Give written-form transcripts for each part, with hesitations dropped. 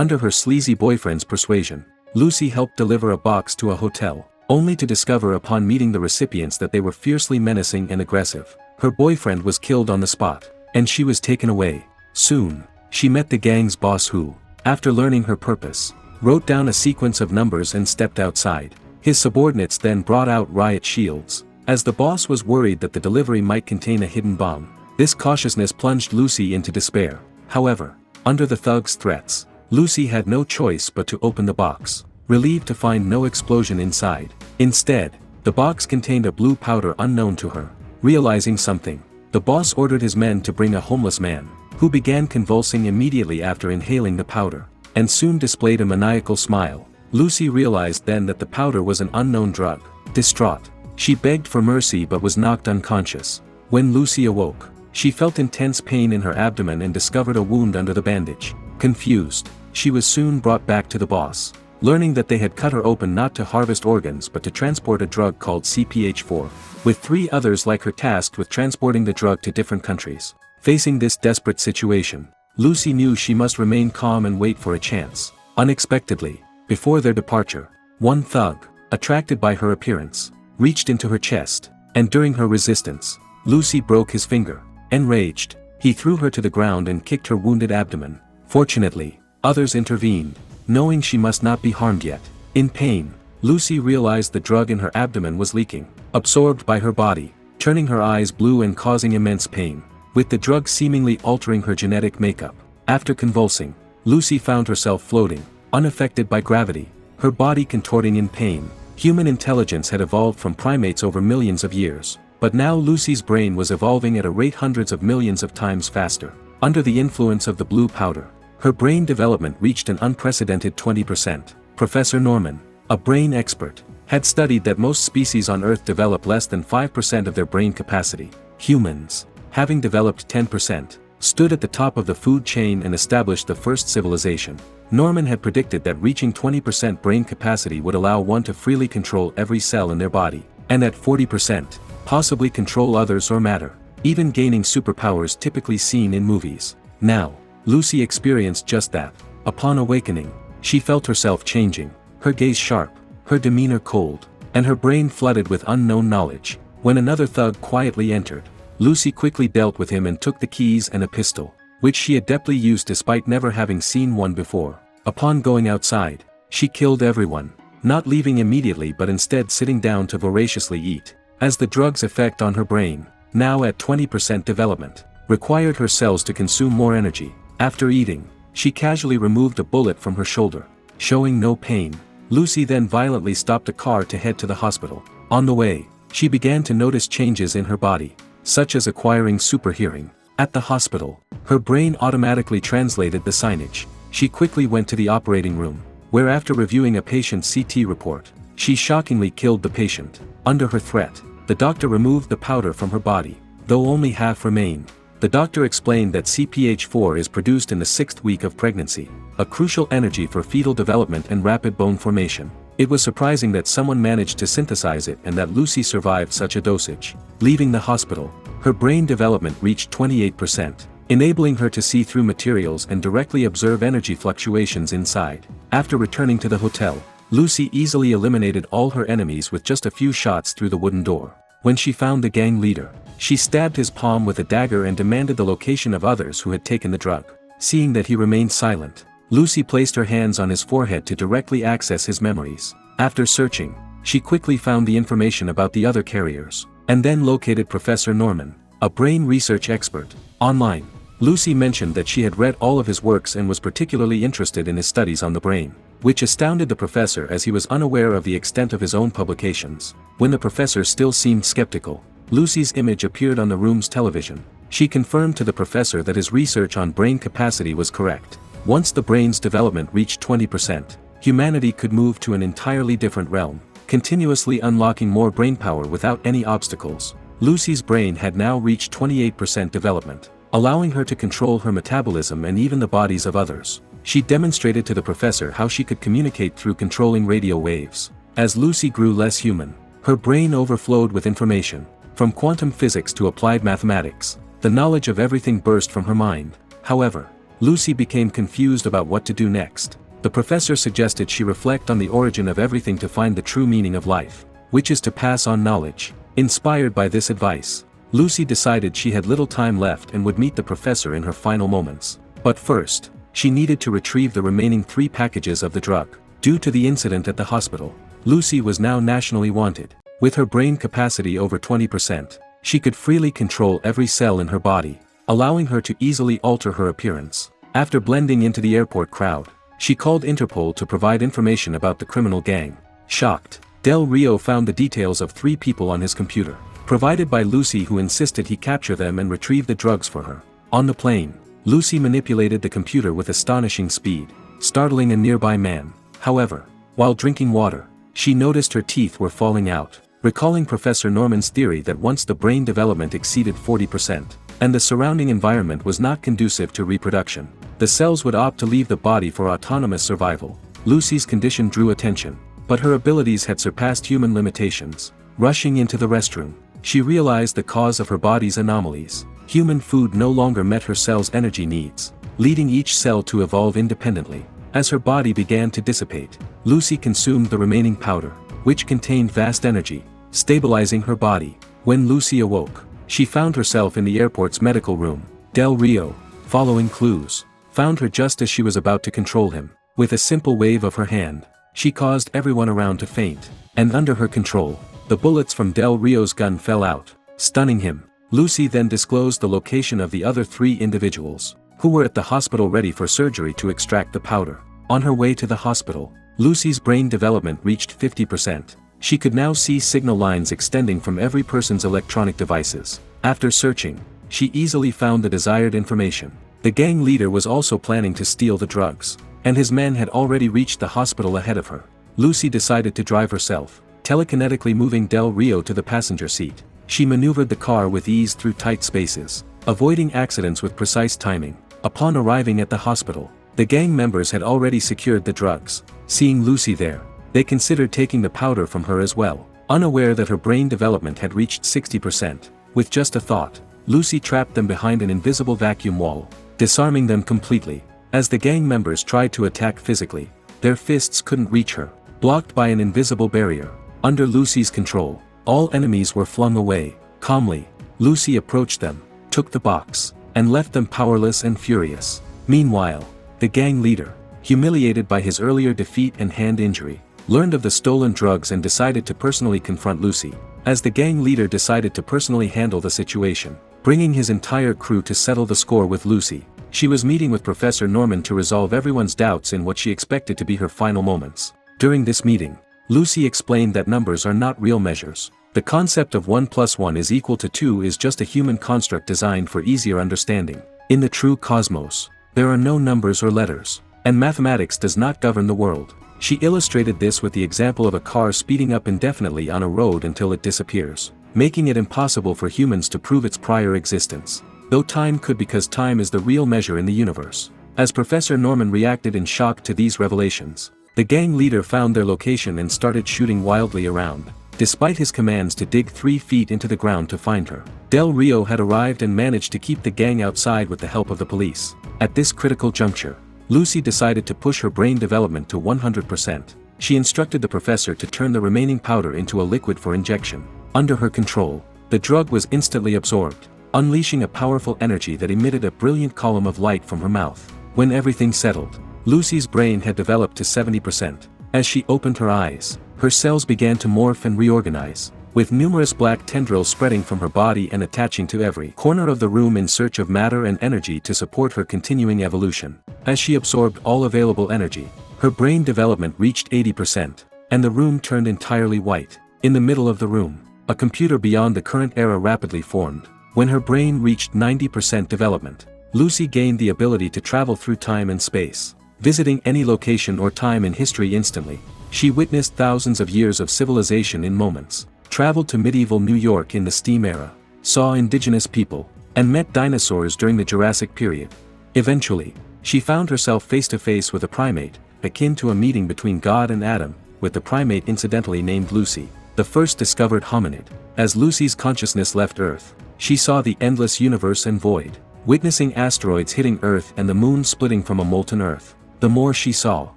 Under her sleazy boyfriend's persuasion, Lucy helped deliver a box to a hotel, only to discover upon meeting the recipients that they were fiercely menacing and aggressive. Her boyfriend was killed on the spot, and she was taken away. Soon, she met the gang's boss who, after learning her purpose, wrote down a sequence of numbers and stepped outside. His subordinates then brought out riot shields. As the boss was worried that the delivery might contain a hidden bomb, this cautiousness plunged Lucy into despair. However, under the thugs' threats, Lucy had no choice but to open the box, relieved to find no explosion inside. Instead, the box contained a blue powder unknown to her. Realizing something, the boss ordered his men to bring a homeless man, who began convulsing immediately after inhaling the powder, and soon displayed a maniacal smile. Lucy realized then that the powder was an unknown drug. Distraught, she begged for mercy but was knocked unconscious. When Lucy awoke, she felt intense pain in her abdomen and discovered a wound under the bandage. Confused, she was soon brought back to the boss, learning that they had cut her open not to harvest organs but to transport a drug called CPH4, with 3 others like her tasked with transporting the drug to different countries. Facing this desperate situation, Lucy knew she must remain calm and wait for a chance. Unexpectedly, before their departure, one thug, attracted by her appearance, reached into her chest, and during her resistance, Lucy broke his finger. Enraged, he threw her to the ground and kicked her wounded abdomen. Fortunately, others intervened, knowing she must not be harmed yet. In pain, Lucy realized the drug in her abdomen was leaking, absorbed by her body, turning her eyes blue and causing immense pain, with the drug seemingly altering her genetic makeup. After convulsing, Lucy found herself floating, unaffected by gravity, her body contorting in pain. Human intelligence had evolved from primates over millions of years, but now Lucy's brain was evolving at a rate hundreds of millions of times faster. Under the influence of the blue powder, her brain development reached an unprecedented 20%. Professor Norman, a brain expert, had studied that most species on Earth develop less than 5% of their brain capacity. Humans, having developed 10%, stood at the top of the food chain and established the first civilization. Norman had predicted that reaching 20% brain capacity would allow one to freely control every cell in their body, and at 40%, possibly control others or matter, even gaining superpowers typically seen in movies. Now, Lucy experienced just that. Upon awakening, she felt herself changing, her gaze sharp, her demeanor cold, and her brain flooded with unknown knowledge. When another thug quietly entered, Lucy quickly dealt with him and took the keys and a pistol, which she adeptly used despite never having seen one before. Upon going outside, she killed everyone, not leaving immediately but instead sitting down to voraciously eat, as the drug's effect on her brain, now at 20% development, required her cells to consume more energy. After eating, she casually removed a bullet from her shoulder. Showing no pain, Lucy then violently stopped a car to head to the hospital. On the way, she began to notice changes in her body, such as acquiring superhearing. At the hospital, her brain automatically translated the signage. She quickly went to the operating room, where after reviewing a patient's CT report, she shockingly killed the patient. Under her threat, the doctor removed the powder from her body, though only half remained. The doctor explained that CPH4 is produced in the 6th week of pregnancy, a crucial energy for fetal development and rapid bone formation. It was surprising that someone managed to synthesize it and that Lucy survived such a dosage. Leaving the hospital, her brain development reached 28%, enabling her to see through materials and directly observe energy fluctuations inside. After returning to the hotel, Lucy easily eliminated all her enemies with just a few shots through the wooden door. When she found the gang leader, she stabbed his palm with a dagger and demanded the location of others who had taken the drug. Seeing that he remained silent, Lucy placed her hands on his forehead to directly access his memories. After searching, she quickly found the information about the other carriers, and then located Professor Norman, a brain research expert, online. Lucy mentioned that she had read all of his works and was particularly interested in his studies on the brain, which astounded the professor as he was unaware of the extent of his own publications. When the professor still seemed skeptical, Lucy's image appeared on the room's television. She confirmed to the professor that his research on brain capacity was correct. Once the brain's development reached 20%, humanity could move to an entirely different realm, continuously unlocking more brainpower without any obstacles. Lucy's brain had now reached 28% development, allowing her to control her metabolism and even the bodies of others. She demonstrated to the professor how she could communicate through controlling radio waves. As Lucy grew less human, her brain overflowed with information. From quantum physics to applied mathematics, the knowledge of everything burst from her mind. However, Lucy became confused about what to do next. The professor suggested she reflect on the origin of everything to find the true meaning of life, which is to pass on knowledge. Inspired by this advice, Lucy decided she had little time left and would meet the professor in her final moments. But first, she needed to retrieve the remaining 3 packages of the drug. Due to the incident at the hospital, Lucy was now nationally wanted. With her brain capacity over 20%, she could freely control every cell in her body, allowing her to easily alter her appearance. After blending into the airport crowd, she called Interpol to provide information about the criminal gang. Shocked, Del Rio found the details of 3 people on his computer, provided by Lucy, who insisted he capture them and retrieve the drugs for her. On the plane, Lucy manipulated the computer with astonishing speed, startling a nearby man. However, while drinking water, she noticed her teeth were falling out, recalling Professor Norman's theory that once the brain development exceeded 40%, and the surrounding environment was not conducive to reproduction, the cells would opt to leave the body for autonomous survival. Lucy's condition drew attention, but her abilities had surpassed human limitations. Rushing into the restroom, she realized the cause of her body's anomalies. Human food no longer met her cell's energy needs, leading each cell to evolve independently. As her body began to dissipate, Lucy consumed the remaining powder, which contained vast energy, stabilizing her body. When Lucy awoke, she found herself in the airport's medical room. Del Rio, following clues, found her just as she was about to control him. With a simple wave of her hand, she caused everyone around to faint, and under her control, the bullets from Del Rio's gun fell out, stunning him. Lucy then disclosed the location of the other 3 individuals, who were at the hospital ready for surgery to extract the powder. On her way to the hospital, Lucy's brain development reached 50%. She could now see signal lines extending from every person's electronic devices. After searching, she easily found the desired information. The gang leader was also planning to steal the drugs, and his men had already reached the hospital ahead of her. Lucy decided to drive herself, telekinetically moving Del Rio to the passenger seat. She maneuvered the car with ease through tight spaces, avoiding accidents with precise timing. Upon arriving at the hospital, the gang members had already secured the drugs. Seeing Lucy there, they considered taking the powder from her as well, unaware that her brain development had reached 60%. With just a thought, Lucy trapped them behind an invisible vacuum wall, disarming them completely. As the gang members tried to attack physically, their fists couldn't reach her, blocked by an invisible barrier. Under Lucy's control, all enemies were flung away. Calmly, Lucy approached them, took the box, and left them powerless and furious. Meanwhile, the gang leader, humiliated by his earlier defeat and hand injury, learned of the stolen drugs and decided to personally confront Lucy. As the gang leader decided to personally handle the situation, bringing his entire crew to settle the score with Lucy, she was meeting with Professor Norman to resolve everyone's doubts in what she expected to be her final moments. During this meeting, Lucy explained that numbers are not real measures. The concept of 1 + 1 is equal to 2 is just a human construct designed for easier understanding. In the true cosmos, there are no numbers or letters, and mathematics does not govern the world. She illustrated this with the example of a car speeding up indefinitely on a road until it disappears, making it impossible for humans to prove its prior existence, though time could, because time is the real measure in the universe. As Professor Norman reacted in shock to these revelations, the gang leader found their location and started shooting wildly around, despite his commands to dig 3 feet into the ground to find her. Del Rio had arrived and managed to keep the gang outside with the help of the police. At this critical juncture, Lucy decided to push her brain development to 100%. She instructed the professor to turn the remaining powder into a liquid for injection. Under her control, the drug was instantly absorbed, unleashing a powerful energy that emitted a brilliant column of light from her mouth. When everything settled, Lucy's brain had developed to 70%. As she opened her eyes, her cells began to morph and reorganize, with numerous black tendrils spreading from her body and attaching to every corner of the room in search of matter and energy to support her continuing evolution. As she absorbed all available energy, her brain development reached 80%, and the room turned entirely white. In the middle of the room, a computer beyond the current era rapidly formed. When her brain reached 90% development, Lucy gained the ability to travel through time and space, visiting any location or time in history instantly. She witnessed thousands of years of civilization in moments, traveled to medieval New York in the steam era, saw indigenous people, and met dinosaurs during the Jurassic period. Eventually, she found herself face to face with a primate, akin to a meeting between God and Adam, with the primate incidentally named Lucy, the first discovered hominid. As Lucy's consciousness left Earth, she saw the endless universe and void. witnessing asteroids hitting Earth and the moon splitting from a molten Earth. The more she saw,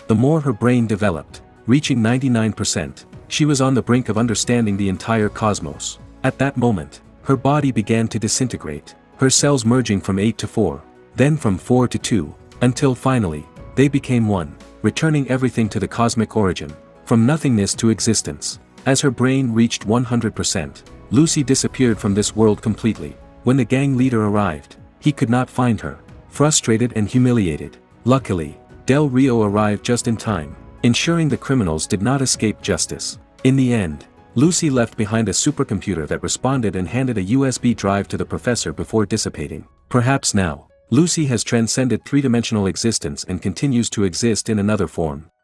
the more her brain developed, reaching 99%. She was on the brink of understanding the entire cosmos. At that moment, her body began to disintegrate, her cells merging from 8 to 4, then from 4 to 2, until finally, they became one, returning everything to the cosmic origin, from nothingness to existence. As her brain reached 100%, Lucy disappeared from this world completely. When the gang leader arrived, he could not find her, frustrated and humiliated. Luckily, Del Rio arrived just in time, ensuring the criminals did not escape justice. In the end, Lucy left behind a supercomputer that responded and handed a USB drive to the professor before dissipating. Perhaps now, Lucy has transcended three-dimensional existence and continues to exist in another form.